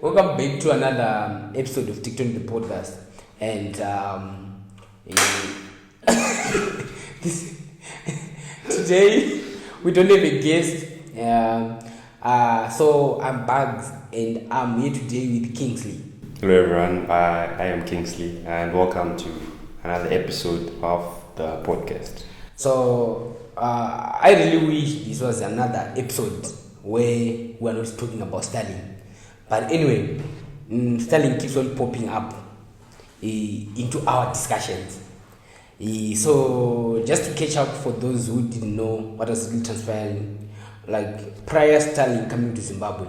Welcome back to another episode of Tech-Tonic the podcast, and today we don't have a guest, so I'm Bugs, and I'm here today with Kingsley. Hello everyone, I am Kingsley, and welcome to another episode of the podcast. So I really wish this was another episode where we're not talking about Starlink. But anyway, Starlink keeps on popping up into our discussions. So just to catch up for those who didn't know what was really transpiring, like prior Starlink coming to Zimbabwe,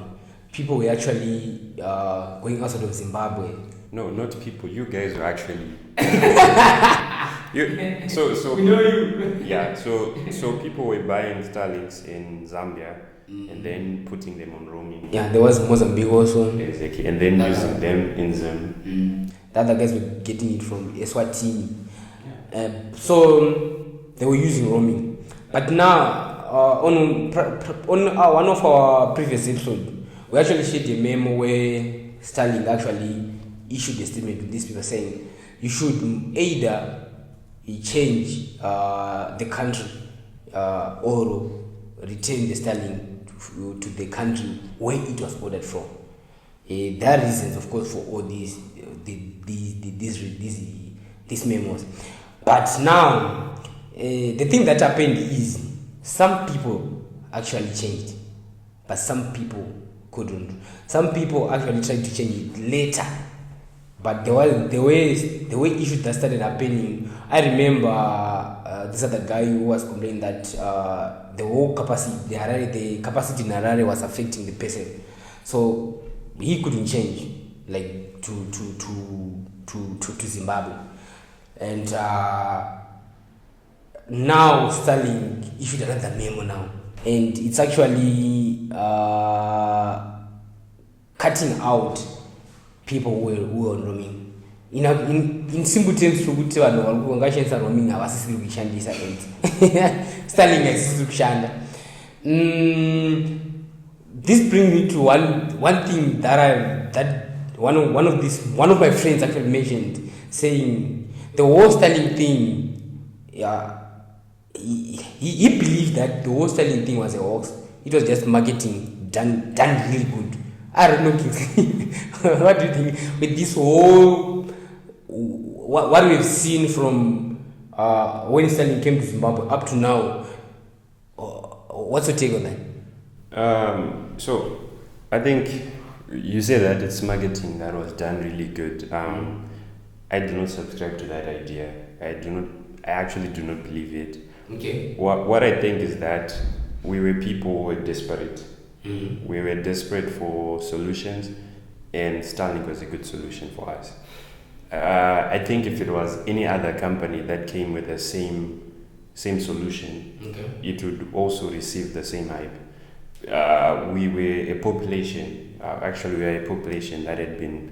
people were actually going outside of Zimbabwe. No, not people. You guys are actually. So we know you. Yeah. So people were buying Starlinks in Zambia and then putting them on roaming. Yeah, there was Mozambique also. Exactly, and then using them in Zim. The other guys were getting it from Eswatini. So they were using roaming. But now, on one of our previous episodes, we actually shared a memo where Starlink actually issued a statement to these people saying you should either change the country or return the Starlink to the country where it was ordered from. There are reasons, of course, for all these memos. But now, the thing that happened is some people actually changed, but some people couldn't. Some people actually tried to change it later, but the way issues that started happening. I remember this other guy who was complaining that the whole capacity, the capacity in Harare was affecting the person, so he couldn't change like to Zimbabwe, and now Starlink issued another memo now, and it's actually cutting out people who are on roaming. In simple terms, ukuthi vanhu vangashandisa roaming havasisiri kuishandisa and Starlink haisisiri kushanda. This brings me to one thing that one of my friends actually mentioned, saying the whole Starlink thing. He believed that the whole Starlink thing was a hoax. It was just marketing done really good. I don't know, what do you think with this whole what we've seen from when Starlink came to Zimbabwe up to now? What's your take on that? So I think you say that it's marketing that was done really good. I do not subscribe to that idea. I actually do not believe it. Okay. What I think is that we were people who were desperate. We were desperate for solutions, and Starlink was a good solution for us. I think if it was any other company that came with the same solution, it would also receive the same hype. We were a population that had been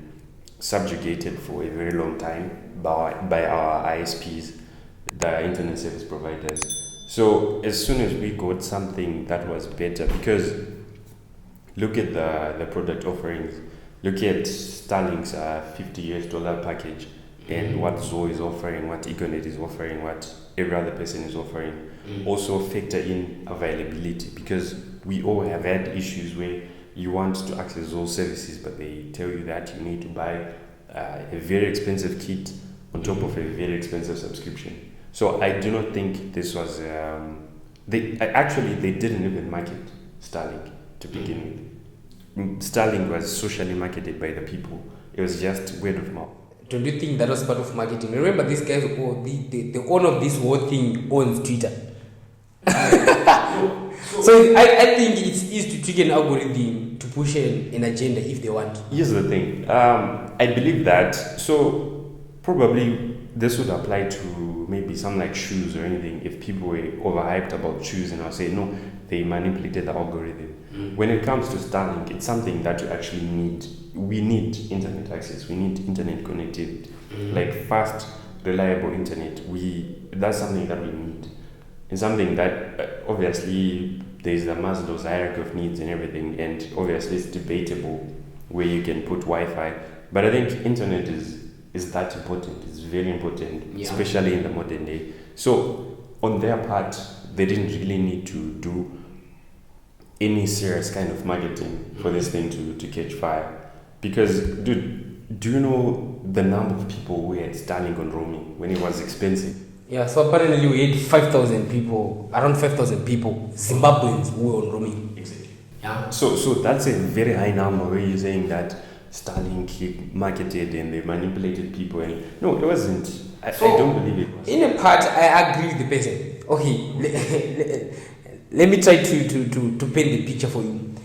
subjugated for a very long time by our ISPs, the internet service providers. So as soon as we got something that was better, because look at the product offerings, look at Starlink's $50 package, and what Zoe is offering, what Econet is offering, what every other person is offering. Also factor in availability, because we all have had issues where you want to access those services, but they tell you that you need to buy a very expensive kit on top of a very expensive subscription. So I do not think this was they didn't even market Starlink to begin with. Starlink was socially marketed by the people. It was just word of mouth. Don't you think that was part of marketing? Remember, these guys, the owner of this whole thing owns Twitter. So I think it's easy to trick an algorithm to push an agenda if they want. Here's the thing. I believe that. So probably this would apply to maybe something like shoes or anything. If people were overhyped about shoes, and I'll say no, they manipulated the algorithm. When it comes to Starlink, it's something that you actually need. We need internet access. We need internet connectivity, like fast, reliable internet. That's something that we need. It's something that obviously there's the Maslow's hierarchy of needs and everything, and obviously it's debatable where you can put Wi-Fi. But I think internet is that important. It's very important, especially in the modern day. So on their part, they didn't really need to do any serious kind of marketing for this thing to catch fire. Because, dude, do you know the number of people who had Starlink on roaming when it was expensive? Yeah, so apparently we had 5,000 people, around 5,000 people, Zimbabweans who were on roaming. Exactly. Yeah. So that's a very high number where you're saying that Starlink marketed and they manipulated people. And no, it wasn't. I don't believe it was. In a part, I agree with the person. Okay, let me try to paint the picture for you.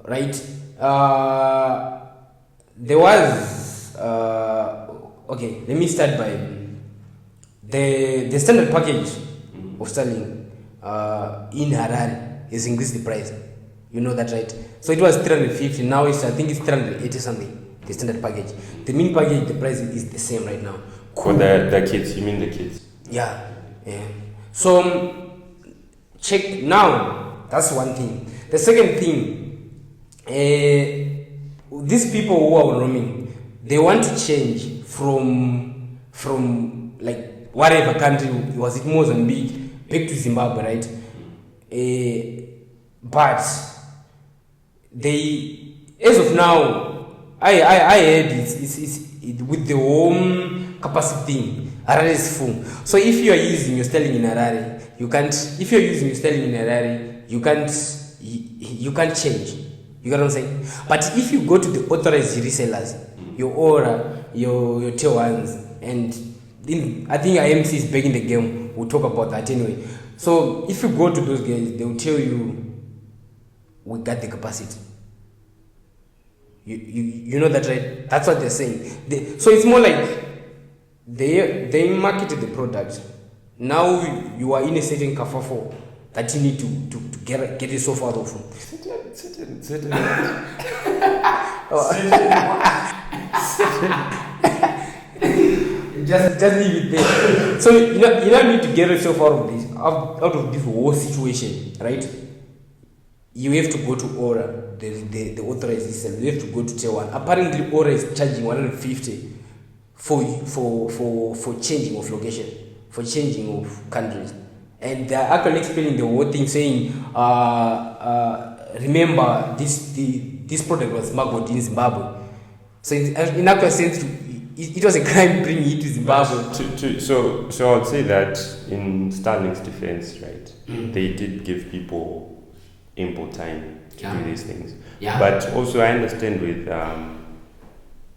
Right? There was okay. Let me start by the standard package of Starlink in Harare has increased the price. You know that, right? So it was 350. Now I think it's 380 something. The standard package. The main package, the price is the same right now. For the kids, you mean the kids? Yeah. So check now. That's one thing. The second thing, these people who are on roaming, they want to change from like whatever country, was it Mozambique, back to Zimbabwe, right? But they, as of now, I heard it's with the home capacity thing, Harare is full. So if you are using your Starlink in Harare, you can't. If you're using your Starlink in Harare, you can't change. You get what I'm saying? But if you go to the authorized resellers, your Aura, your tier ones, and I think IMC is back in the game. We'll talk about that anyway. So if you go to those guys, they will tell you, we got the capacity. You know that, right? That's what they're saying. So it's more like they marketed the product. Now you are in a certain kerfuffle that you need to get yourself out of. Certain. Just leave it there. So you don't need to get yourself out of this whole situation, right? You have to go to Aura, the authorized resale. You have to go to tier 1. Apparently, Aura is charging 150 for changing of location, for changing of countries, and they are actually explaining the whole thing, saying, remember this product was smuggled in Zimbabwe. So in actual sense, it was a crime bringing it to Zimbabwe. So I would say that in Starlink's defense, right, they did give people ample time to do these things. Yeah. But also I understand with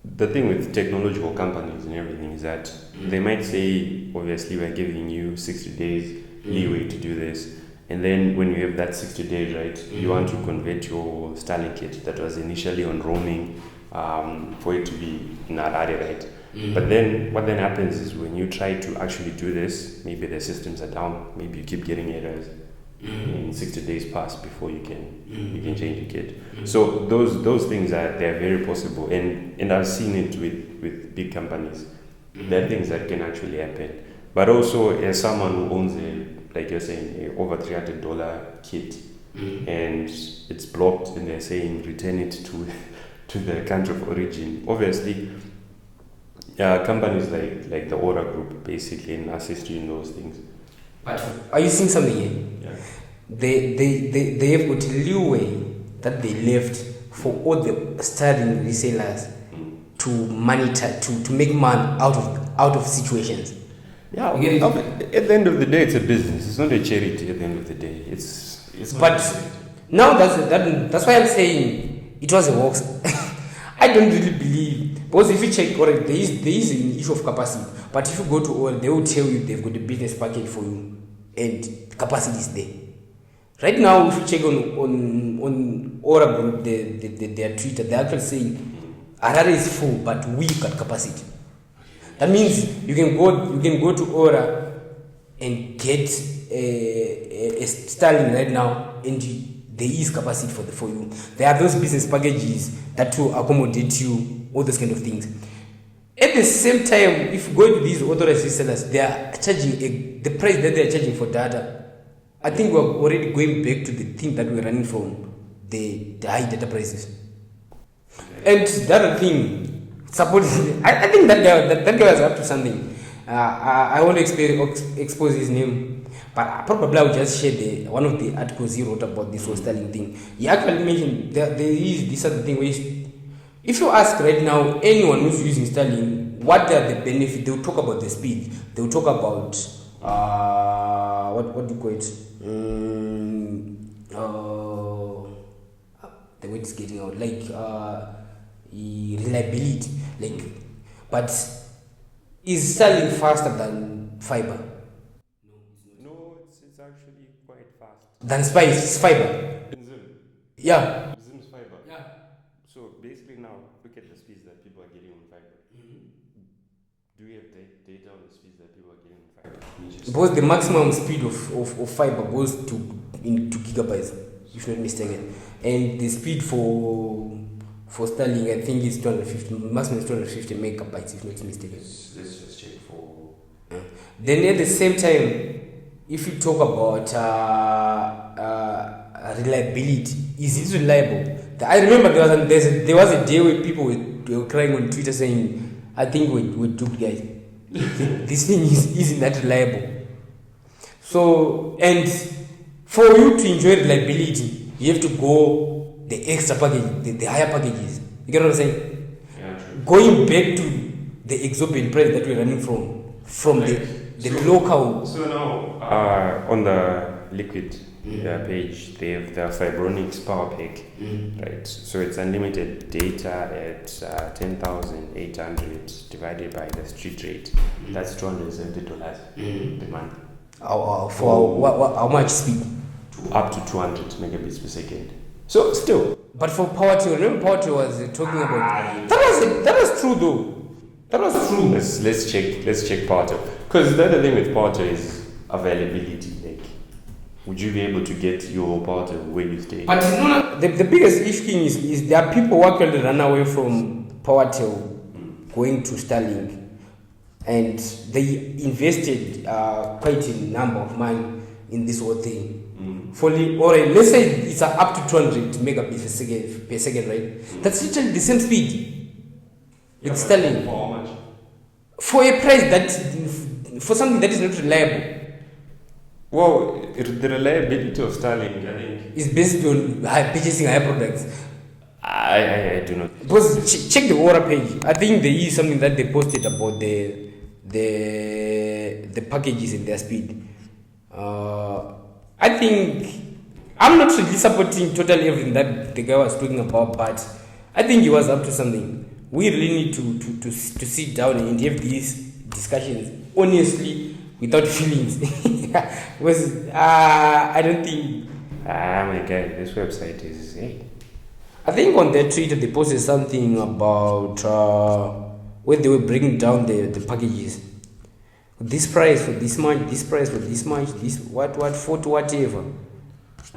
the thing with technological companies and everything is that they might say, obviously we're giving you 60 days leeway to do this. And then when you have that 60 days, right, you want to convert your Starlink kit that was initially on roaming for it to be in Harare, right? But then what then happens is when you try to actually do this, maybe the systems are down, maybe you keep getting errors. In 60 days pass before you can change your kit. So those things they're very possible, and I've seen it with big companies. There are things that can actually happen. But also as someone who owns like you're saying, over $300 kit, and it's blocked, and they're saying return it to the country of origin. Obviously, companies like the Aura Group basically can assist you in those things. But are you seeing something here? Yeah. They have got leeway that they left for all the Starlink resellers to monitor, to make money out of situations. Yeah, at the end of the day, it's a business. It's not a charity. At the end of the day, it's. But now that's why I'm saying it was a hoax. I don't really believe, because if you check, alright, there is an issue of capacity, but if you go to Aura, they will tell you they've got a business package for you, and capacity is there. Right now, if you check on Aura Group, their Twitter, they're actually saying Harare is full, but we got capacity. That means you can go to Aura and get a Starlink right now, and there is capacity for you. There are those business packages that will accommodate you, all those kind of things. At the same time, if you go to these authorized resellers, they are charging the price that they are charging for data. I think we're already going back to the thing that we're running from, the high data prices. And the other thing, I think that guy was up to something. I won't expose his name, but probably I will just share one of the articles he wrote about this whole Starlink thing. He actually mentioned there is this other thing where if you ask right now anyone who's using Starlink what are the benefits, they'll talk about the speed. They'll talk about what do you call it? The way it's getting out, like reliability, like. But is Starlink faster than fiber? No, it's actually quite fast. Than fiber? In Zim. Yeah. Zim's fiber. Yeah. So basically now, look at the speeds that people are getting on fiber. Mm-hmm. Do we have data on the speeds that people are getting on fiber? Because the maximum speed of fiber goes into gigabytes, if not mistaken. And the speed for Starlink, I think is 250, maximum is 250 megabytes, if not mistaken. Let's just check for. Then at the same time, if you talk about reliability, is it reliable? I remember there was a day where people were crying on Twitter saying, I think we're duped, guys. This thing isn't that reliable. So, and for you to enjoy reliability, you have to go the extra package, the higher packages. You get what I'm saying? Yeah, true. Going back to the exorbitant price that we're running from the local. So now, on the Liquid page, they have the Fibronics Power Pack, right? So it's unlimited data at 10,800 divided by the street rate. That's $270 per month. For how much speed? Up to 200 megabits per second. So still. But for PowerTel, remember PowerTel was talking about that was true though. That was true. Let's check PowerTel, because the other thing with PowerTel is availability. Like, would you be able to get your PowerTel where you stay? But the biggest issue is there are people who actually run away from PowerTel going to Starlink, and they invested quite a number of money in this whole thing. Let's say it's up to 200 megabits per second, right? That's literally the same speed. It's Starlink. For how much? For a price for something that is not reliable. Well, the reliability of Starlink, I think, is based on purchasing higher products. I do not. Because check the Aura page. I think there is something that they posted about the packages and their speed. I think I'm not really supporting totally everything that the guy was talking about, but I think he was up to something. We really need to sit down and have these discussions honestly, without feelings. Because I don't think. My guy, this website is. Hey. I think on their Twitter they posted something about when they were bringing down the packages. This price for this much, this price for this much, this what for to whatever.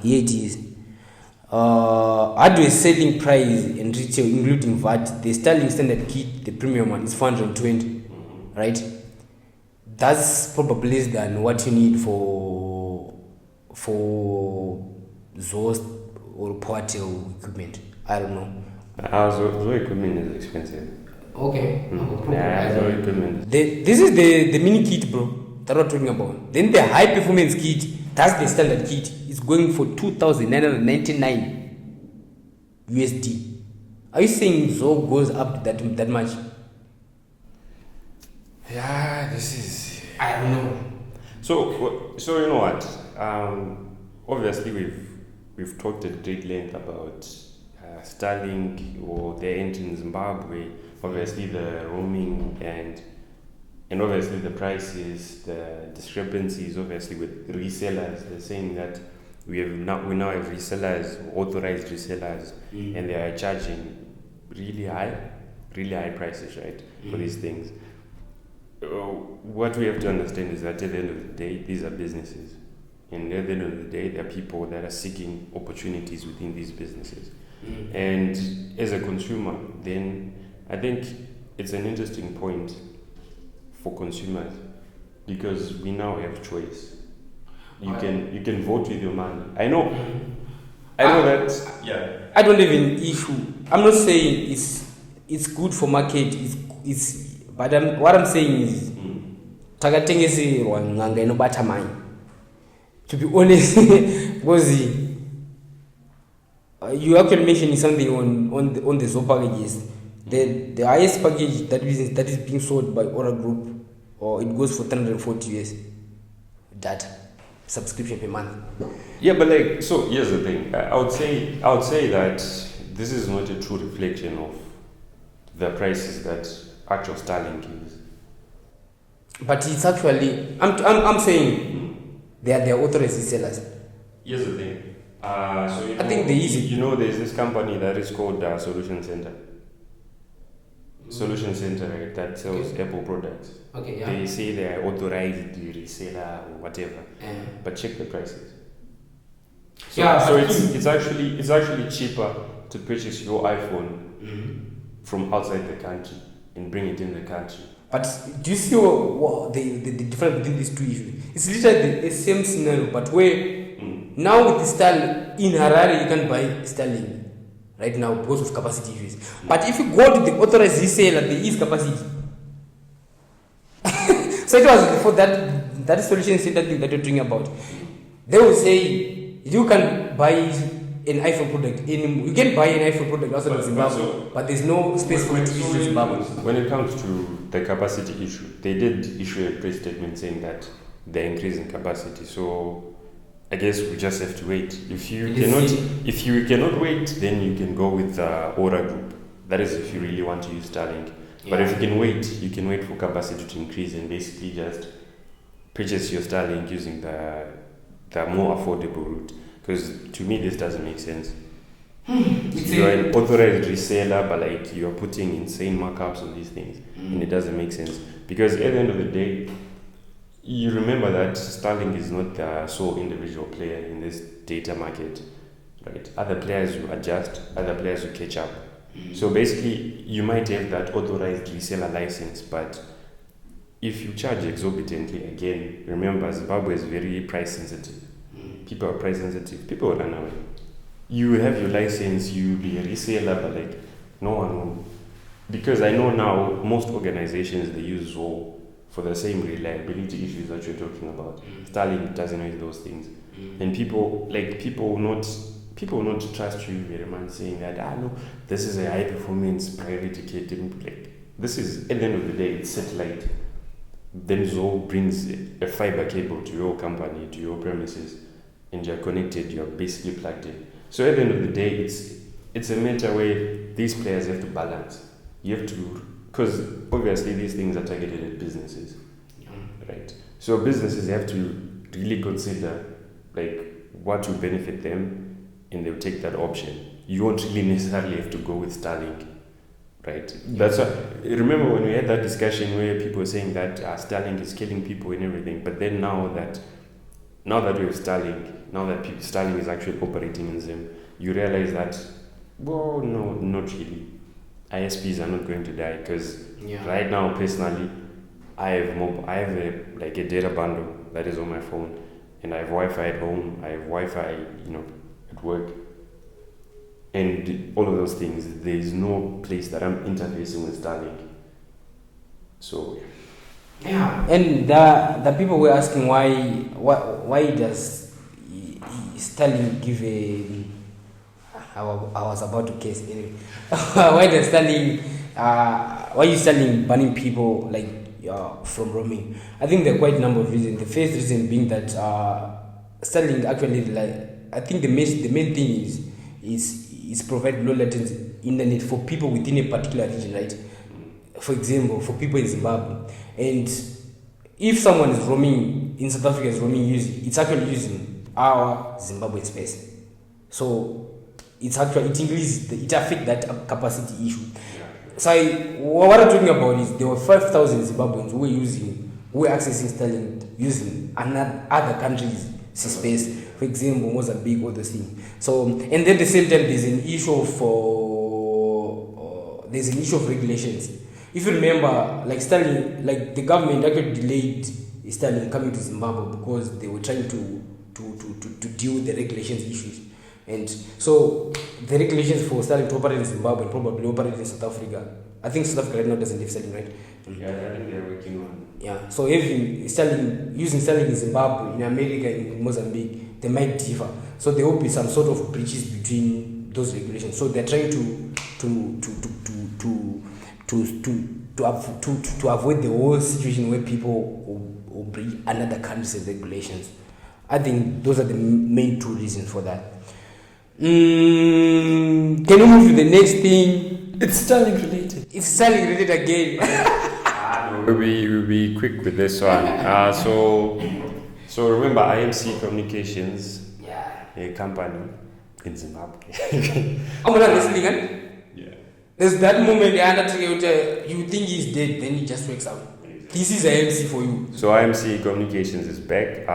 Here it is. Hardware selling price and retail including VAT. The Starlink standard kit, the premium one, is 420, right? That's probably less than what you need for Zost or PowerTel equipment. I don't know. Zoho equipment is expensive. Okay. Zoho equipment. This is the mini kit, bro, that we're talking about. Then the high performance kit, that's the standard kit. It's going for 2,999 USD. Are you saying Zoho goes up that much? Yeah, this is. I don't know. So you know what? Obviously we've talked at great length about Starlink or they're entering Zimbabwe, obviously the roaming and obviously the prices, the discrepancies, obviously with resellers. They're saying that we now have resellers, authorized resellers, and they are charging really high prices, right, for these things. What we have to understand is that at the end of the day, these are businesses. And at the end of the day, there are people that are seeking opportunities within these businesses. And as a consumer, then I think it's an interesting point for consumers because we now have choice. You can vote with your money. I know that. Yeah. I don't even issue. I'm not saying it's good for market. But what I'm saying is, takatengese nganga inobata mine. To be honest, because you actually mentioned something on the Zo packages. The highest package that is being sold by Aura Group, or it goes for 340 US data subscription per month. Yeah, but so here's the thing. I would say that this is not a true reflection of the prices that actual Starlink is. But it's actually, I'm saying they are authorized resellers. Here's the thing. I think there's this company that is called Solution Center. Solution Center, right, that sells Apple products. Okay, yeah. They say they are authorized reseller or whatever, but check the prices. So it's actually cheaper to purchase your iPhone from outside the country and bring it in the country. But do you see the difference between these two issues? It's literally the same scenario, but where now with the Starlink in Harare you can buy Starlink right now because of capacity issues. But if you go to the authorized reseller, there is capacity. So it was for that solution center thing that you're talking about. They will say you can buy an iPhone product you can buy an iPhone product outside of Zimbabwe, but there's no space for it to issue in Zimbabwe. When it comes to the capacity issue, they did issue a press statement saying that they're increasing capacity. So I guess we just have to wait. If you cannot wait, then you can go with Aura Group. That is if you really want to use Starlink. Yeah. But if you can wait for capacity to increase and basically just purchase your Starlink using the more affordable route. Because to me, this doesn't make sense. You're an authorized reseller, but you're putting insane markups on these things, and it doesn't make sense. Because at the end of the day, you remember that Starlink is not the sole individual player in this data market, right? Other players will adjust, other players will catch up. So basically, you might have that authorized reseller license, but if you charge exorbitantly, again, remember Zimbabwe is very price sensitive. People are price sensitive. People will run away. You have your license, you be a reseller, but no one will. Because I know now most organizations, they use Zo for the same reliability issues that you're talking about. Starlink doesn't have those things. And people will not trust you very much, saying that no, this is a high performance private ticket. This is, at the end of the day, it's satellite. Then Zo brings a fiber cable to your company, to your premises, and you're connected, you're basically plugged in. So at the end of the day, it's a matter where these players have to balance. You have to, because obviously these things are targeted at businesses, right? So businesses have to really consider what will benefit them, and they'll take that option. You won't really necessarily have to go with Starlink, right? That's why, remember when we had that discussion where people were saying that Starlink is killing people and everything, but then now that we have Starlink, now that Starlink is actually operating in Zim, you realize that, well, no, not really. ISPs are not going to die because right now, personally, I have a data bundle that is on my phone, and I have Wi-Fi at home, I have Wi-Fi, at work, and all of those things. There is no place that I'm interfacing with Starlink. So and the people were asking why does Starlink give a I was about to guess anyway. Why is Starlink banning people from roaming? I think there are quite a number of reasons. The first reason being that Starlink actually, I think the main thing is is provide low latency internet for people within a particular region, right? For example, for people in Zimbabwe, and if someone is roaming in South Africa, it's actually using our Zimbabwean space. So it affects that capacity issue. So what I'm talking about is there were 5,000 Zimbabweans who were accessing Starlink using other countries' space, for example, Mozambique, all those things. So, and then at the same time, there's an issue of regulations. If you remember, like Starlink, like the government actually delayed Starlink coming to Zimbabwe because they were trying to deal with the regulations issues. And so the regulations for Starlink to operate in Zimbabwe and probably operate in South Africa. I think South Africa right now doesn't have Starlink, right? Yeah, I think they're working on. Yeah. So using Starlink in Zimbabwe, in America, in Mozambique, they might differ. So there will be some sort of breaches between those regulations. So they're trying to avoid the whole situation where people will breach another country's regulations. I think those are the main two reasons for that. Can you move to the next thing? It's Starlink related. It's Starlink related again. No, we'll be quick with this one. So remember IMC Communications, a company in Zimbabwe. I'm not listening. Yeah. There's that moment you think he's dead, then he just wakes up. This is IMC for you. So IMC Communications is back.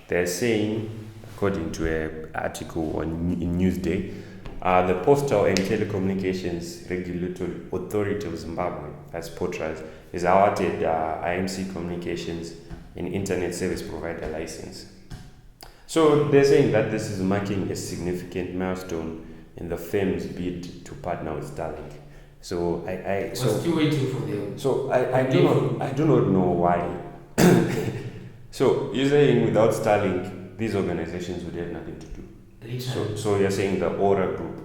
They're saying, according to an article in Newsday, the Postal and Telecommunications Regulatory Authority of Zimbabwe, that's POTRAZ, is awarded IMC Communications an internet service provider license. So they're saying that this is marking a significant milestone in the firm's bid to partner with Starlink. So we're still waiting for them. So I do not know why. So you're saying without Starlink, these organizations would have nothing to do. So you're saying the Aura group,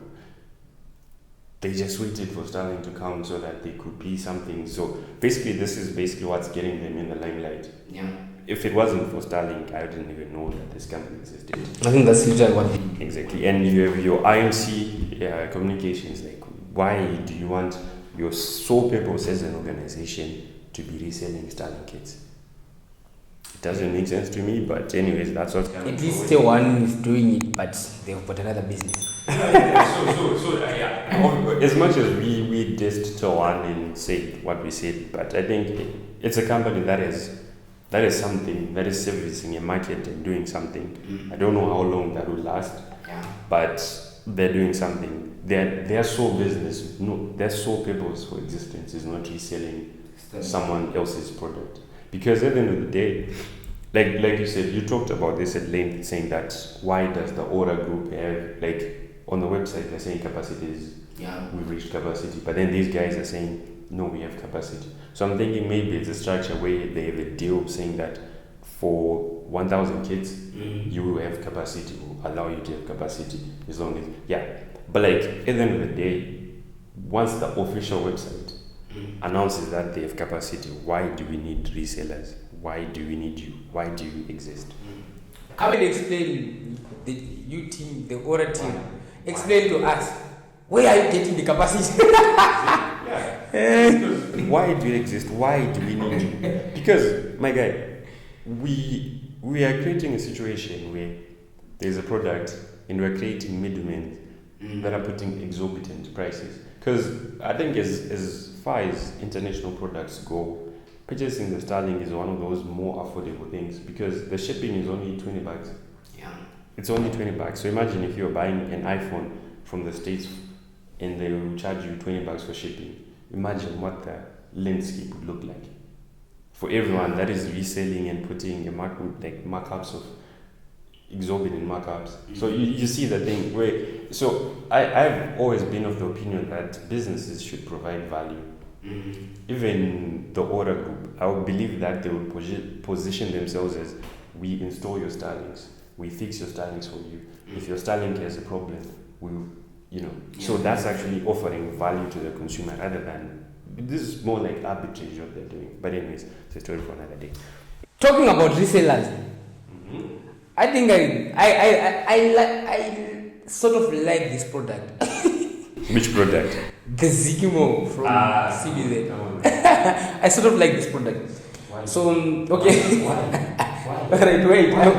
they just waited for Starlink to come so that they could be something. So basically, this is what's getting them in the limelight. Yeah. If it wasn't for Starlink, I didn't even know that this company existed. I think that's literally what. Exactly. And you have your IMC Communications. Like, why do you want your sole purpose as an organization to be reselling Starlink kits? It doesn't make sense to me, but anyways, that's what's coming. At least one is doing it, but they've got another business. As much as we dissed one and said what we said, but I think it's a company that is something that is servicing a market and doing something. I don't know how long that will last, but they're doing something. Their sole business, their sole purpose for existence is not reselling someone else's product. Because at the end of the day, like you said, you talked about this at length, saying that why does the Aura group have, like, on the website they're saying capacities, we've reached capacity, but then these guys are saying no, we have capacity. So I'm thinking maybe it's a structure where they have a deal saying that for 1,000 kids, you will have capacity, will allow you to have capacity as long as, but like at the end of the day, once the official website announces that they have capacity, why do we need resellers? Why do we need you? Why do you exist? Come and explain, the Aura team. Explain to us, where are you getting the capacity? Why do you exist? Why do we need you? Because, my guy, we are creating a situation where there's a product and we're creating middlemen that are putting exorbitant prices. Because I think as far as international products go, purchasing the Starlink is one of those more affordable things because the shipping is only $20. It's only $20. So imagine if you're buying an iPhone from the States and they will charge you $20 for shipping. Imagine what the landscape would look like for everyone that is reselling and putting a markups of exorbitant markups. So you see the thing where, so I've always been of the opinion that businesses should provide value. Even the Aura group, I would believe that they would position themselves as, we install your Starlinks, we fix your Starlinks for you. If your Starlink has a problem, we'll, so that's actually offering value to the consumer rather than, this is more like arbitrage what they're doing. But anyways, it's a story for another day. Talking about resellers, I think I sort of like this product. Which product? The ZikiMall from CBZ. I sort of like this product. Why? So, okay. Why? Alright, wait. No.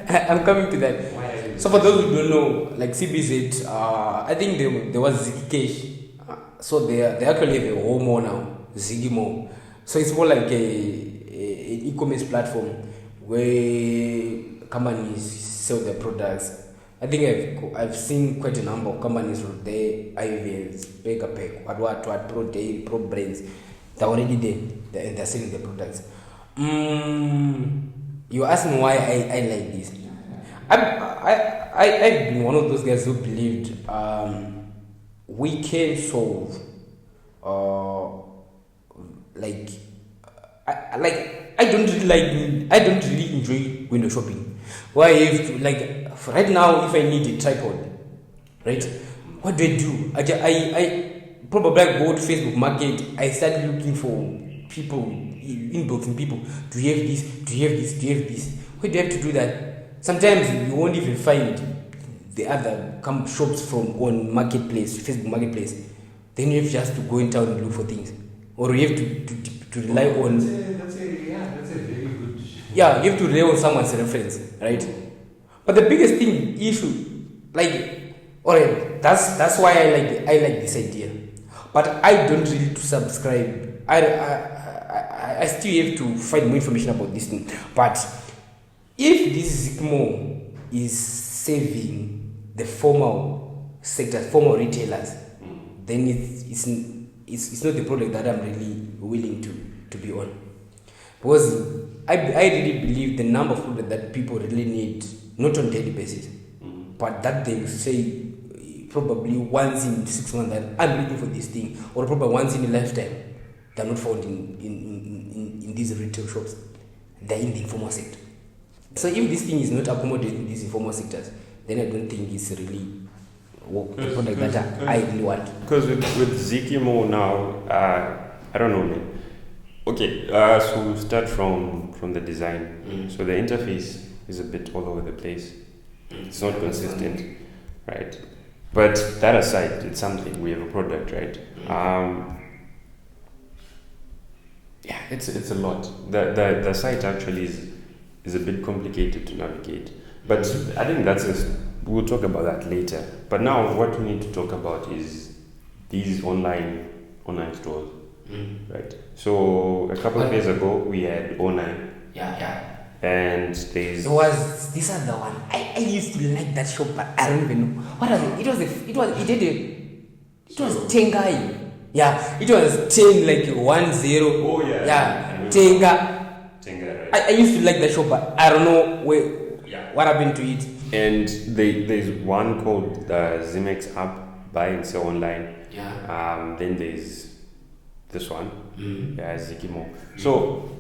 I'm coming to that. Why? So for those who don't know, like CBZ, I think there was ZikiCash. So they actually have a whole mall now, ZikiMall. So it's more like an e-commerce platform where companies sell their products. I think I've seen quite a number of companies from there, IVs, Baker Pack, what, Pro Day, Pro Brands. They're already there and they're selling their products. You ask me why I like this. I've been one of those guys who believed we can solve I don't really enjoy window shopping. Why I have to right now if I need a tripod, right? What do? I probably go to Facebook Market. I start looking for people, inboxing people. Do you have this? Do you have this? Do you have this? Why do you have to do that? Sometimes you won't even find the other shops from on Marketplace, Facebook Marketplace. Then you have just to go in town and look for things, or you have to rely on. That's a very good. Yeah, you have to rely on someone's reference, right? But the biggest issue, alright, that's why I like this idea. But I don't really subscribe. I still have to find more information about this thing. But if this ZikiMall is saving the formal sector, formal retailers, then it's not the product that I'm really willing to be on. Because I really believe the number of products that people really need, not on a daily basis, but that they say probably once in 6 months that I'm looking for this thing, or probably once in a lifetime, they're not found in these retail shops. They're in the informal sector. So if this thing is not accommodating these informal sectors, then I don't think it's really the product that I really want. Because with ZikiMall now, I don't know, man. Okay, so we'll start from the design. So the interface is a bit all over the place. It's not consistent, right? But that aside, it's something. We have a product, right? Yeah, it's a lot. The site actually is a bit complicated to navigate. But I think we'll talk about that later. But now what we need to talk about is these online stores. Right. So a couple of years ago we had 09. Yeah. And these are the one. I used to like that shop, but I don't even know what was it. It was Tengai. Yeah, it was 10 like 10. Oh yeah. Yeah, Tenga. Right. I used to like that shop, but I don't know what happened to it. And there's one called the Zimex app, buy and sell online. Yeah. Then there's this one, ZikiMall. So,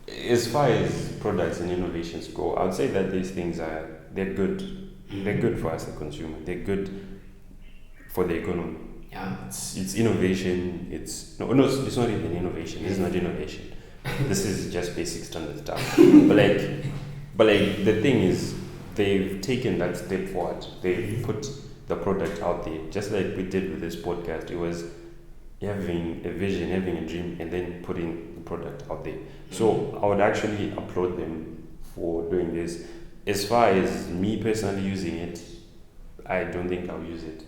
as far as products and innovations go, I would say that these things they're good. They're good for us, the consumer. They're good for the economy. Yeah. It's innovation. It's not even innovation. It's not innovation. This is just basic standard stuff. but the thing is, they've taken that step forward. They've put the product out there, just like we did with this podcast. It was having a vision, having a dream, and then putting the product out there. So I would actually applaud them for doing this. As far as me personally using it, I don't think I'll use it.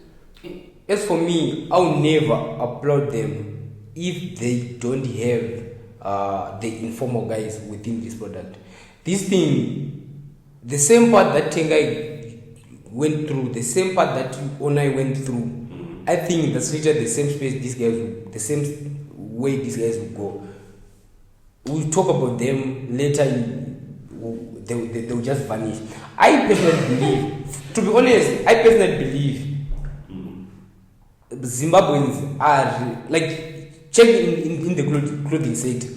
As for me, I'll never applaud them if they don't have the informal guys within this product. This thing, the same part that Tengai went through, the same part that Onai went through, I think that's literally the same space the same way these guys will go. We'll talk about them later. They'll just vanish. I personally believe, to be honest, Zimbabweans are check in the clothing sector.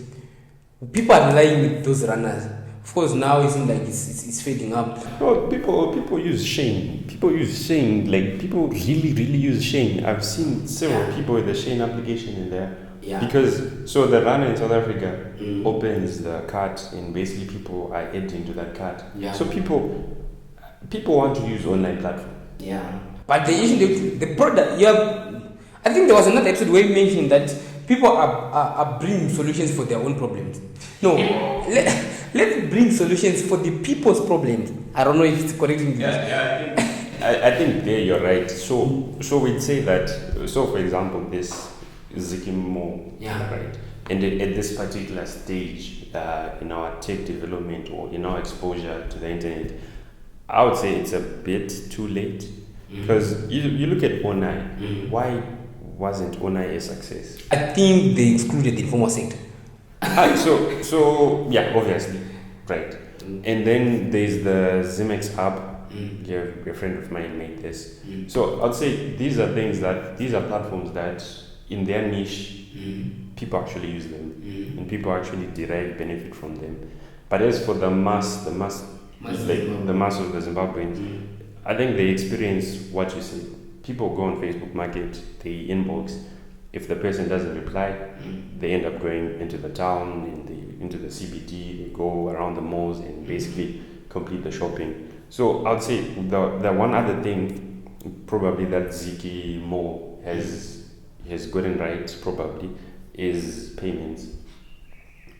People are relying with those runners. Of course, now it seems like it's fading up. No, people use Shane. People use Shane. People really, really use Shane. I've seen several people with the Shane application in there. Yeah. Because the runner in South Africa opens the cart, and basically people are adding to that cart. Yeah. So people want to use online platform. Yeah. But the issue, the product, I think there was another episode where you mentioned that people are bringing solutions for their own problems. No, let's bring solutions for the people's problems. I don't know if it's correct. I think there you're right. So we'd say that. So for example, this ZikiMall, right? And at this particular stage in our tech development or in our exposure to the internet, I would say it's a bit too late. Because you look at Onai, why wasn't Onai a success? I think they excluded the informal sector. So yeah, obviously, right. And then there's the Zimex Hub. Yeah, a friend of mine made this. So I'd say these are platforms that in their niche, people actually use them, and people actually derive benefit from them. But as for the mass of the Zimbabweans, I think they experience what you said. People go on Facebook Market, they inbox. If the person doesn't reply, they end up going into the town, into the CBD. They go around the malls and basically complete the shopping. So I would say the one other thing probably that ZikiMall has gotten right probably is payments,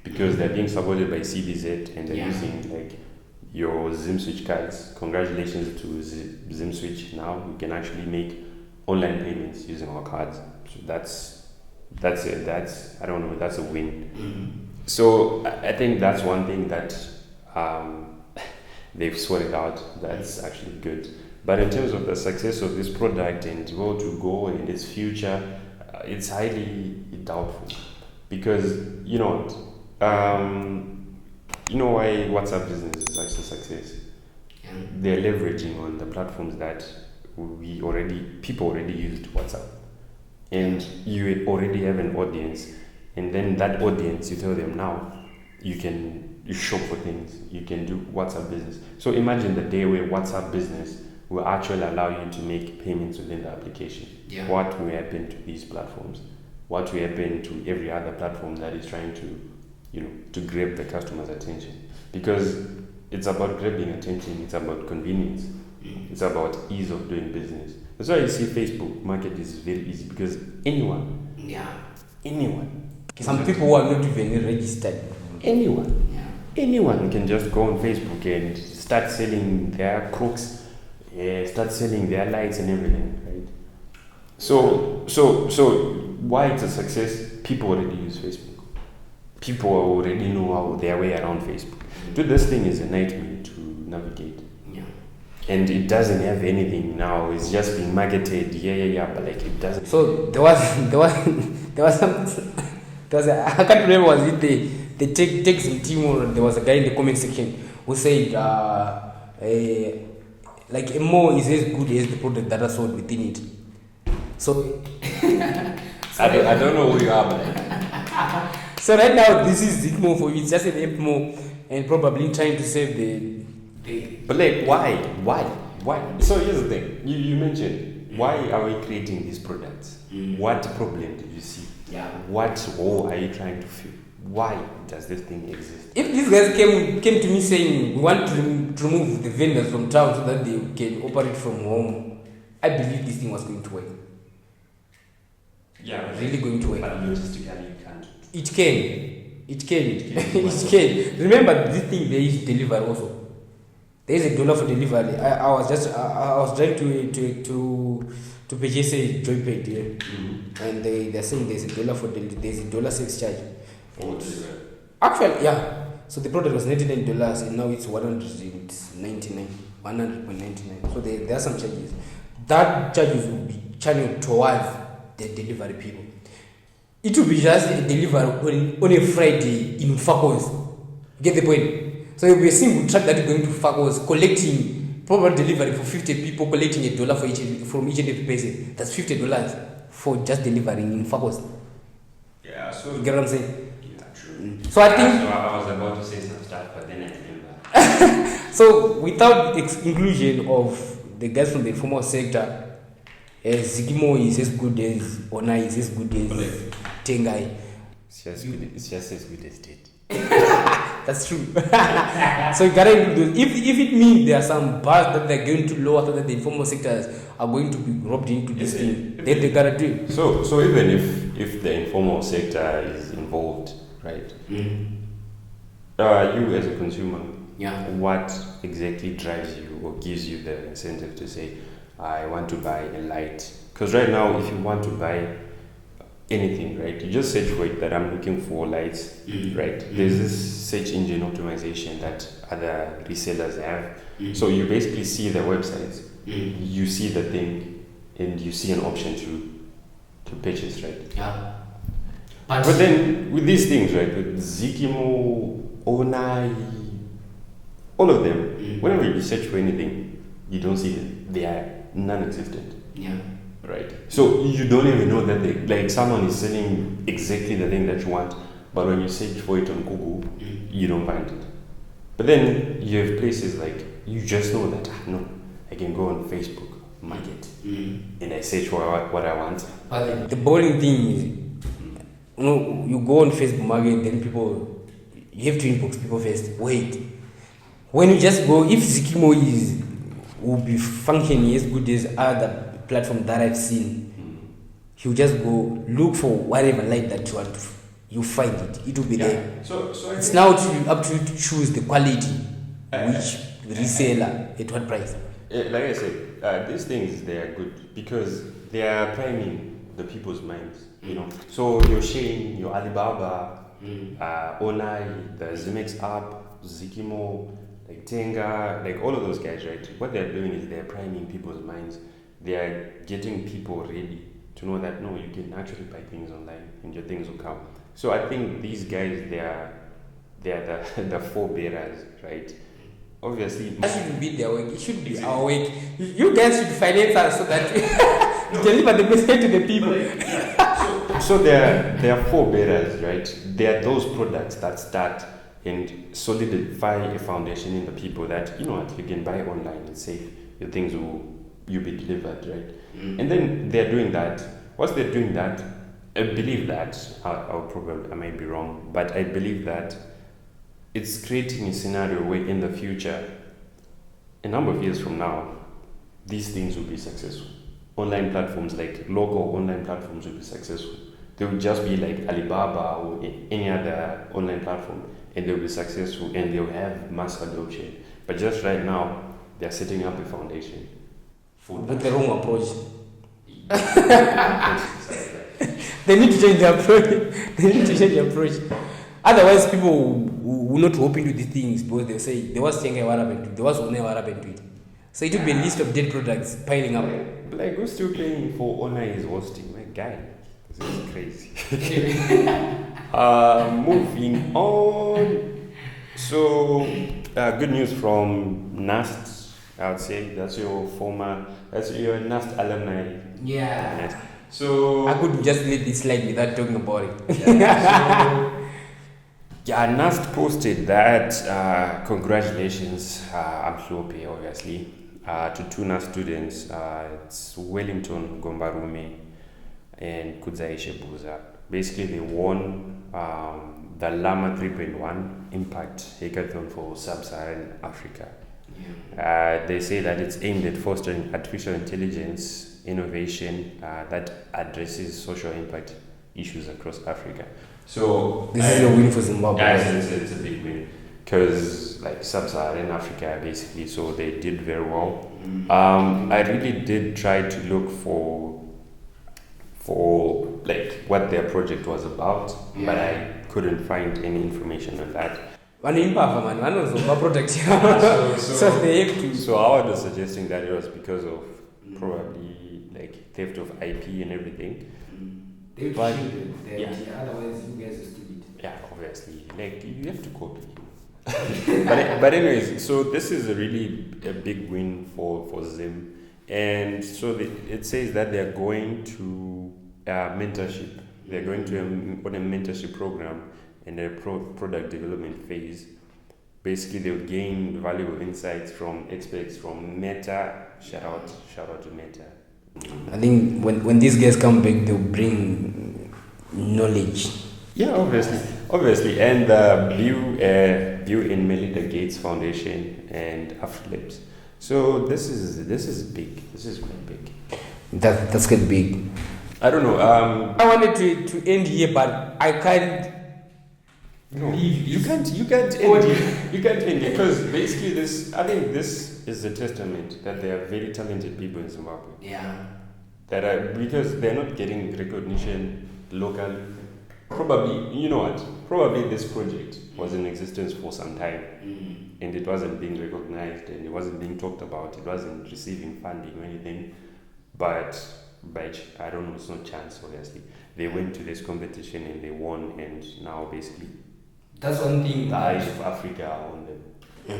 because they're being supported by CBZ and they're using like your ZimSwitch cards. Congratulations to ZimSwitch. Now we can actually make online payments using our cards. So that's it. That's a win. So I think that's one thing that they've sorted out. That's actually good. But in terms of the success of this product and where to go in its future, it's highly doubtful, because you know why WhatsApp business is actually success. They're leveraging on the platforms that people already used WhatsApp, and you already have an audience, and then that audience, you tell them now you shop for things, you can do WhatsApp business. So imagine the day where WhatsApp business will actually allow you to make payments within the application. What will happen to these platforms? What will happen to every other platform that is trying to grab the customer's attention? Because it's about grabbing attention, it's about convenience, it's about ease of doing business. That's why you see Facebook Market is very easy, because anyone, some people who are not even registered, anyone can just go on Facebook and start selling their crooks, start selling their lights and everything, right? So why it's a success? People already use Facebook. People already know their way around Facebook. Dude, this thing is a nightmare to navigate. And it doesn't have anything now. It's just being marketed. But like it doesn't. So there was I can't remember, was it the tech team, or there was a guy in the comment section who said like a mall is as good as the product that are sold within it. So I don't know who you are, but so right now this is ZikiMall for you. It's just an app more, and probably trying to save the. But like why? So here's the thing. You mentioned, why are we creating these products? What problem did you see? What hole are you trying to fill? Why does this thing exist? If these guys came to me saying we want to remove the vendors from town so that they can operate from home, I believe this thing was going to work. Really going to work. But logistically, you can't. It can. Remember, this thing they used to deliver also. There is $1 for delivery. I was trying to purchase a joypad, and they're saying there's $1 for delivery. There's $1 sales charge. Actually, so the product was $99 and now it's $100.99. So there are some charges. That charges will be channeled towards the delivery people. It will be just a delivery on a Friday in Fakos. Get the point? So it will be a single truck that is going to Fakos, collecting proper delivery for 50 people, collecting $1 from each and every person. That's $50 for just delivering in Fakos. So you get what I'm saying? Yeah, true. So I think. So I was about to say some stuff, but then I remember. So without inclusion of the guys from the informal sector, ZikiMall is as good as Onai, is as good as Tengai. It's just as good as Tate. That's true. So you gotta do. If it means there are some bars that they're going to lower so that the informal sectors are going to be robbed into this thing, then they gotta do it. So even if the informal sector is involved, right? You as a consumer, what exactly drives you or gives you the incentive to say, I want to buy a light? Because right now, if you want to buy anything, right, you just search for it, that I'm looking for lights, right? There's this search engine optimization that other resellers have. So you basically see the websites, you see the thing, and you see an option to purchase, right? Yeah. But then with these things, right, with ZikiMall, Onai, all of them, whenever you search for anything, you don't see them. They are non-existent. Yeah. Right. So you don't even know that like someone is selling exactly the thing that you want, but when you search for it on Google, you don't find it. But then you have places like, you just know that, no, I can go on Facebook Market and I search for what I want. But the boring thing is, you go on Facebook Market, then you have to inbox people first. Wait. When you just go, if ZikiMall will be functioning as good as other platform that I've seen, you just go look for whatever light that you want. You find it. It will be there. So it's now up to you to choose the quality, which reseller at what price. Like I said, these things, they are good because they are priming the people's minds. You know. So your Shein, your Alibaba, Onai, the Zimex app, ZikiMall, like Tenga, like all of those guys, right? What they're doing is they're priming people's minds. They are getting people ready to know that no, you can actually buy things online and your things will come. So I think these guys, they are the forebearers, right? Obviously, that shouldn't be their work. It should be our work. You guys should finance us so that we deliver the message to the people. So they are forebearers, right? They are those products that start and solidify a foundation in the people that, you know what, you can buy online, it's safe, your things will be delivered, right? And then they're doing that. Once they're doing that, I believe that, I might be wrong, but I believe that it's creating a scenario where in the future, a number of years from now, these things will be successful. Online platforms, like local online platforms, will be successful. They will just be like Alibaba or any other online platform, and they'll be successful and they'll have mass adoption. But just right now, they're setting up a foundation. With the wrong approach. They need to change their approach. Otherwise, people will not hope into these things because they'll say, there was Shanghai, what happened to it? There was Onai, what happened to it? So it will be a list of dead products piling up. Like, who's still paying for Onai is hosting? My guy. This is crazy. Moving on. So, good news from NUST. I would say that's your NUST alumni. Yeah. So I couldn't just let this slide without talking about it. NUST posted that congratulations, I'm Slope, obviously, to two NUST students. It's Wellington Gombarume and Kudzaishe Buza. Basically, they won the Llama 3.1 Impact Hackathon for Sub-Saharan Africa. They say that it's aimed at fostering artificial intelligence innovation that addresses social impact issues across Africa. So this is a win for Zimbabwe. It's a big win because like Sub-Saharan Africa basically, so they did very well. I really did try to look for like what their project was about, but I couldn't find any information on that. So they have to. So Howard was suggesting that it was because of probably like theft of IP and everything. But otherwise you guys are stupid. Yeah, obviously. Like you have to copy. but anyways, so this is a big win for Zim, and so it says that they're going to mentorship. They're going to on a mentorship program in a product development phase. Basically, they'll gain valuable insights from experts from Meta. Shout out to Meta. I think when these guys come back, they'll bring knowledge. Yeah, obviously, and the view Bill and Melinda Gates Foundation and AfriLabs. So this is big. This is quite big. That's quite big. I don't know. I wanted to end here, but I can't. No, you can't end it. You can't end it because basically I think this is a testament that there are very talented people in Zimbabwe. Yeah. That are, because they're not getting recognition locally. Probably, you know what? Probably this project was in existence for some time, and it wasn't being recognized, and it wasn't being talked about. It wasn't receiving funding or anything. But by I don't know, it's not chance. Obviously, they went to this competition and they won, and now basically. That's one thing. The eyes of Africa are on them.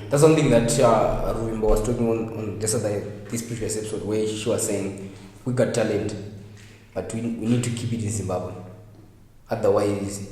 That's one thing that Ruvimbo was talking on just this previous episode, where she was saying we got talent, but we need to keep it in Zimbabwe. Otherwise,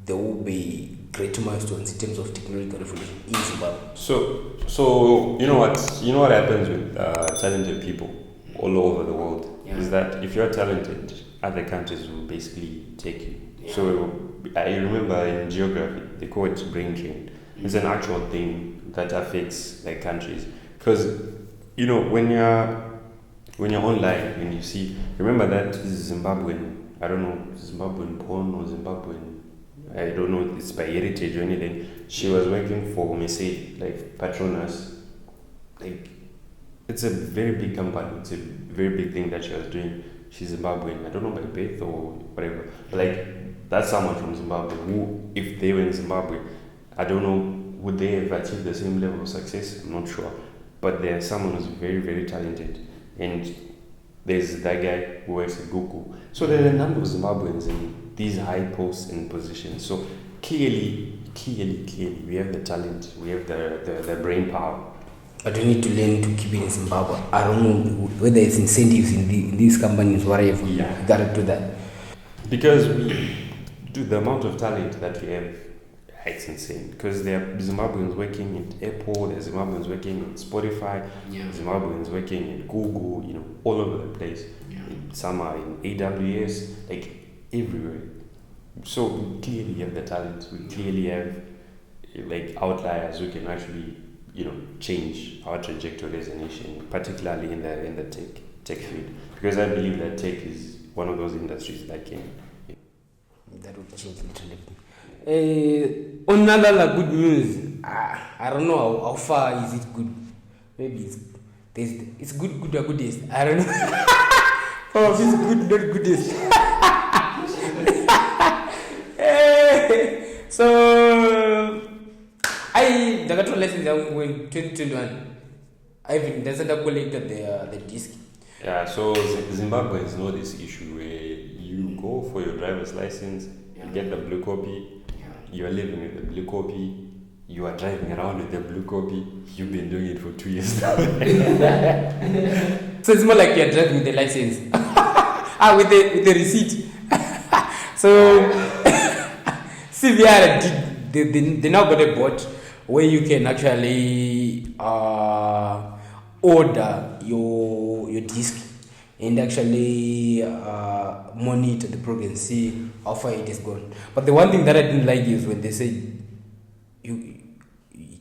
there will be great milestones in terms of technological revolution in Zimbabwe. So you know what happens with talented people all over the world is that if you're talented, other countries will basically take you. Yeah. So I remember in geography they call it brain drain. It's an actual thing that affects like countries because when you're online and you see, remember that Zimbabwean born or Zimbabwean, I don't know if it's by heritage or anything. She was working for Messi, like Patronus. Like, it's a very big company. It's a very big thing that she was doing. She's Zimbabwean. I don't know by birth or whatever. But like, that's someone from Zimbabwe who, if they were in Zimbabwe, I don't know, would they have achieved the same level of success? I'm not sure. But there's someone who's very, very talented. And there's that guy who works at Google. So there are a number of Zimbabweans in these high posts and positions. So clearly, we have the talent, we have the brain power. But we need to learn to keep it in Zimbabwe. I don't know whether it's incentives in these companies, whatever. Yeah. You gotta do that. Because the amount of talent that we have, it's insane. Because there are Zimbabweans working at Apple, there are Zimbabweans working on Spotify, Zimbabweans working at Google, all over the place. Yeah. Some are in AWS, like everywhere. So we clearly have the talent. We clearly have like outliers who can actually, change our trajectory as a nation, particularly in the tech field. Because I believe that tech is one of those industries that can. That would change literally. On another good news, I don't know how far is it good. Maybe it's good or goodest. I don't know. Oh, it's good, not goodest. So I got two lessons in 2021. I even collected the disc. Yeah, so Zimbabweans know this issue where you go for your driver's license, you get the blue copy. You are living with the blue copy, you are driving around with the blue copy, you've been doing it for 2 years now. So it's more like you're driving with the license. With the receipt. So CVR, they now got a bot where you can actually order your disc and actually monitor the progress, see how far it is gone. But the one thing that I didn't like is when they say you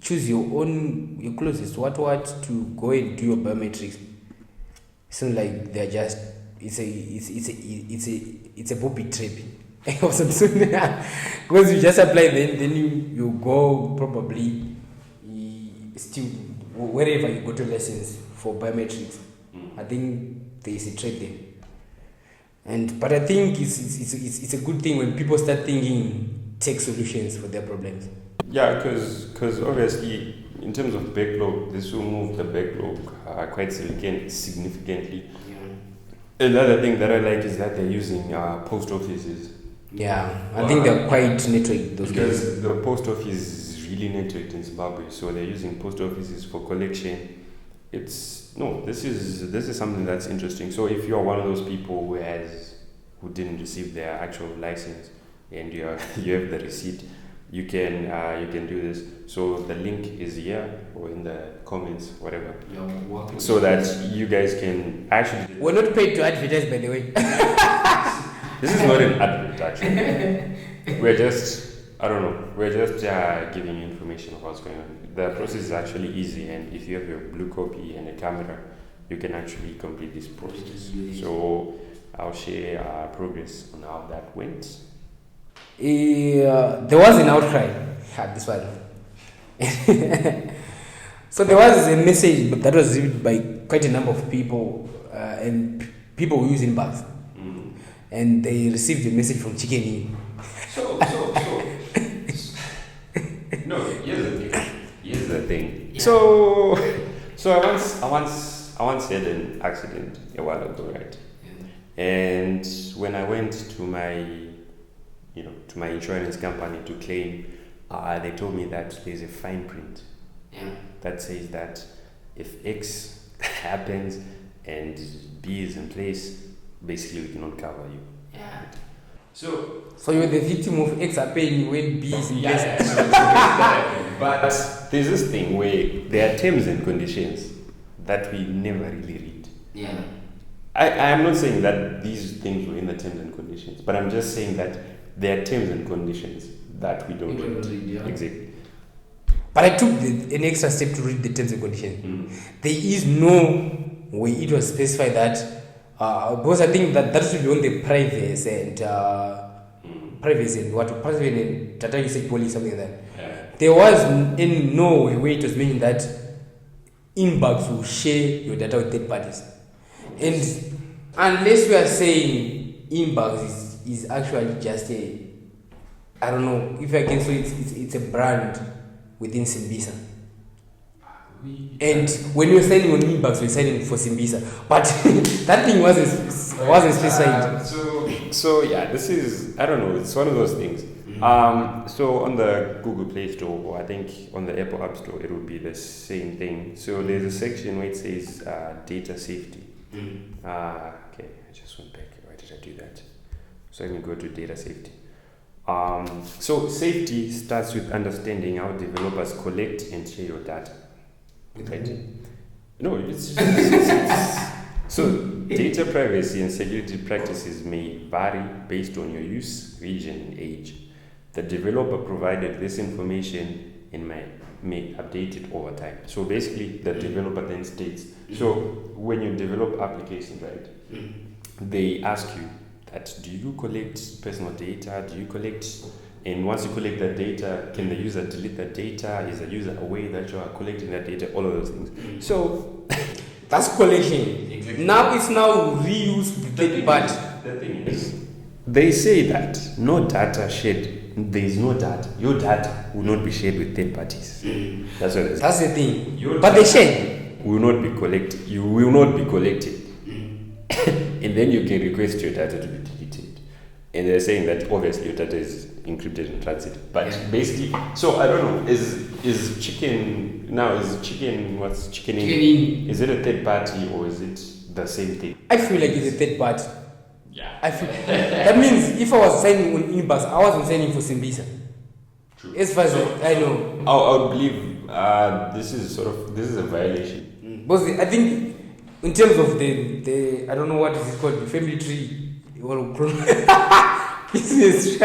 choose your closest what to go and do your biometrics. It seems like they're just it's a booby trap. Because you just apply, then you go probably still wherever you go to lessons for biometrics. I think there is a trade there, but I think it's a good thing when people start thinking tech solutions for their problems. Yeah, because obviously in terms of backlog, this will move the backlog quite significantly. Yeah. Another thing that I like is that they're using post offices. Yeah, I think they're quite networked. Because the post office is really networked in Zimbabwe, so they're using post offices for collection. This is something that's interesting. So if you're one of those people who didn't receive their actual license and you have the receipt, you can do this. So the link is here or in the comments, whatever. So that you guys can actually. We're not paid to advertise, by the way. This is not an advert, actually. We're just I don't know. We're just giving you information of what's going on. The process is actually easy, and if you have your blue copy and a camera, you can actually complete this process. So I'll share progress on how that went. There was an outcry at this one. So there was a message that was received by quite a number of people, and people who use Innbucks. And they received a message from Chicken. So no, here's the thing. So I once had an accident a while ago, right? And when I went to my insurance company to claim, they told me that there's a fine print that says that if X happens and B is in place, basically we cannot cover you. Yeah. So you're the victim of X happening when B is in place. But there's this thing where there are terms and conditions that we never really read. Yeah. I am not saying that these things were in the terms and conditions, but I'm just saying that there are terms and conditions that we don't read. Yeah. Exactly. But I took an extra step to read the terms and conditions. There is no way it was specified that, because I think that should be on the privacy and data usage policy, something like that. Yeah. There was in no way it was mentioned that Innbucks will share your data with third parties. And unless we are saying Innbucks is actually just I don't know if I can say it's a brand within Simbisa. And when we're signing on Innbucks, we're signing for Simbisa. But that thing wasn't specified. So yeah, this is, I don't know, it's one of those things. So on the Google Play Store, or I think on the Apple App Store, it will be the same thing. So there's a section where it says data safety. Okay, I just went back. Why did I do that? So let me go to data safety. So safety starts with understanding how developers collect and share your data. Right? No, it's so data privacy and security practices may vary based on your use, region, and age. The developer provided this information and may update it over time. So basically, the developer then states. So when you develop applications, right, they ask you that, do you collect personal data? Do you collect? And once you collect that data, can the user delete that data? Is the user aware that you are collecting that data? All of those things. So that's collection. Exactly. Now it's reused the third party. The thing is, they say that no data shared. There is no data. Your data will not be shared with third parties. That's what it is. That's the thing. But they share. Will not be collected. You will not be collected. And then you can request your data to be deleted. And they're saying that obviously your data is encrypted in transit. But basically, so I don't know, is chicken what's chicken in? Is it a third party or is it the same thing? I feel like it's a third party. Yeah. I feel that means if I was signing on Innbucks, I wasn't signing for Simbisa. True. As far as I know. I would believe this is a violation. Because I think in terms of the I don't know what is it called, the family tree or business.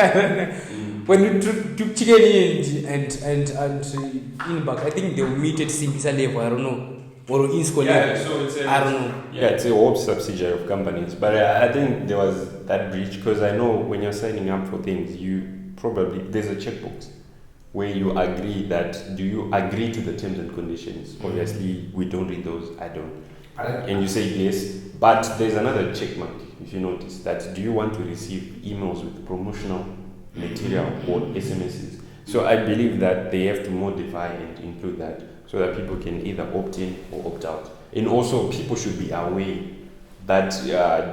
When you took chicken and Innbucks, I think they will meet at Simbisa level, I don't know. Or in school level. So I don't know. Yeah, it's a whole subsidiary of companies. But I think there was that breach because I know when you're signing up for things, there's a checkbox where you agree that, do you agree to the terms and conditions? Obviously, we don't read those, I don't. And you say yes, but there's another check mark, if you notice, that do you want to receive emails with promotional material or SMSs? So I believe that they have to modify and include that so that people can either opt in or opt out. And also, people should be aware that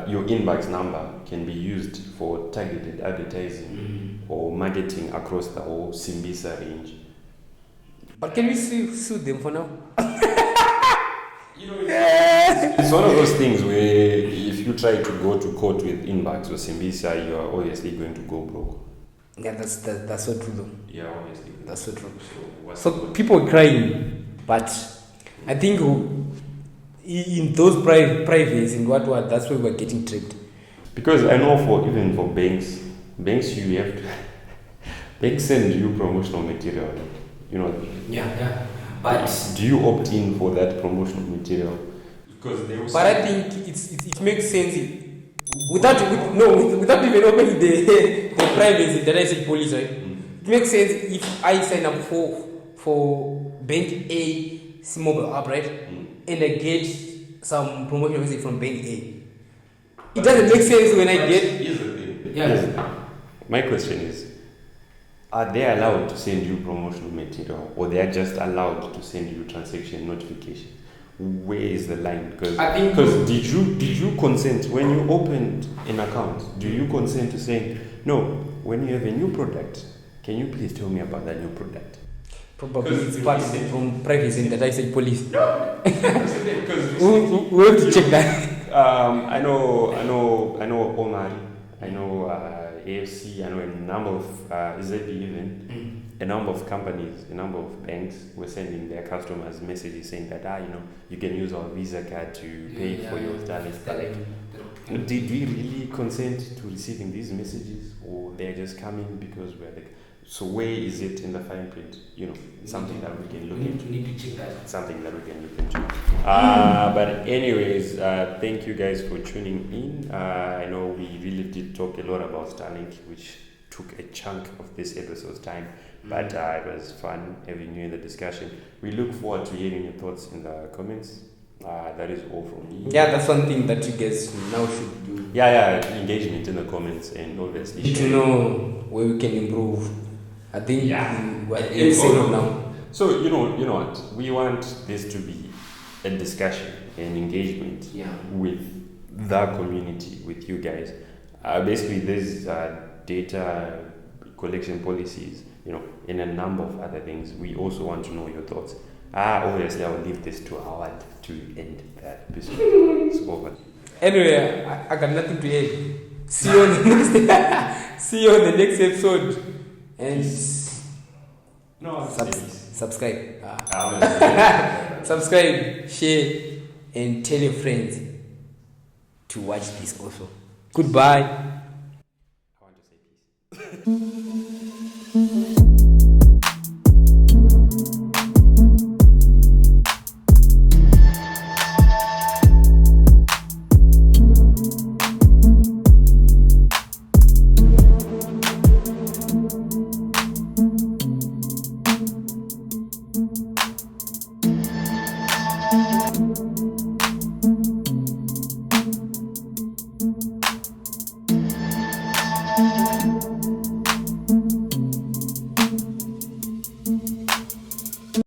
your Innbucks number can be used for targeted advertising or marketing across the whole Simbisa range. But can we sue them for now? It's one of those things where if you try to go to court with Innbucks or Simbisa, you are obviously going to go broke. Yeah, that's so true though. Yeah, obviously. That's so true. So people are crying, but I think in those privates and what that's where we're getting tricked. Because I know even for banks you have to They send you promotional material, you know. Yeah. But do you opt in for that promotional material? Because they but I think it makes sense without even opening the privacy that I said police, right? It makes sense if I sign up for Bank A mobile app, right? And I get some promotional message from Bank A. It doesn't make sense when I get. Here's the thing. Yeah. My question is, are they allowed to send you promotional material, or they are just allowed to send you transaction notification? Where is the line? Because did you consent when you opened an account? Do you consent to saying, no, when you have a new product, can you please tell me about that new product? Probably it's part from privacy that I said police. No, because we have to check that. I know Omar, I know AFC, I know a number of ZB even, a number of companies, a number of banks were sending their customers messages saying that you can use our Visa card to pay for your Starlink. Did we really consent to receiving these messages, or they're just coming because we're like? So where is it in the fine print? Something that we can look into. Need to check that. Something that we can look into. But anyways, thank you guys for tuning in. I know we really did talk a lot about Starlink, which took a chunk of this episode's time, but it was fun having you in the discussion. We look forward to hearing your thoughts in the comments. That is all from me. Yeah, that's one thing that you guys now should do. Yeah, engagement in the comments, and obviously to know where we can improve. I think we're in now. So you know what? We want this to be a discussion and engagement with the community, with you guys. Basically, there's data collection policies, and a number of other things. We also want to know your thoughts. Obviously, I will leave this to Howard to end that episode. It's over. Anyway, I got nothing to add. See you on the next. See you on the next episode. And subscribe. Subscribe, share, and tell your friends to watch this also. Goodbye. I want to say peace.